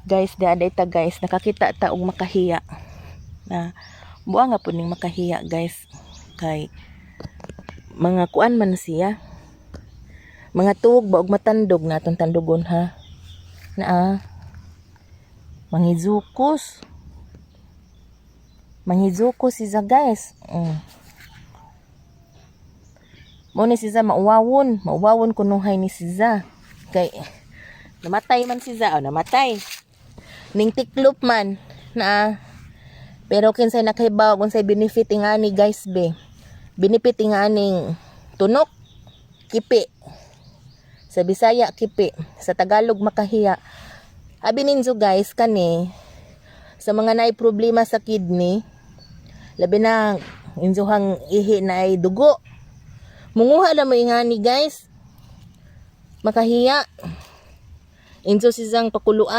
guys, daaday ta guys, nakakita ta og makahiya na buwa nga po ning makahiya guys, kay mga kuan man siya, mga tuog ba og matandog naton tandugon ha na mangizukos siya guys. Mo ni siya mauwawon kunuhay ni siya kay namatay man siya o namatay ning tiklop man na, pero kinsay nakahibaw unsay benefit nga ni guys be, benefit nga ning tunok kipi, sa Bisaya kipi, sa Tagalog makahiya. Abi ninyo guys, kani sa mga naay problema sa kidney, labi na injuhang ihi na ay dugo, munguha na mo ingani guys, makahiya injo siyang pakuluan.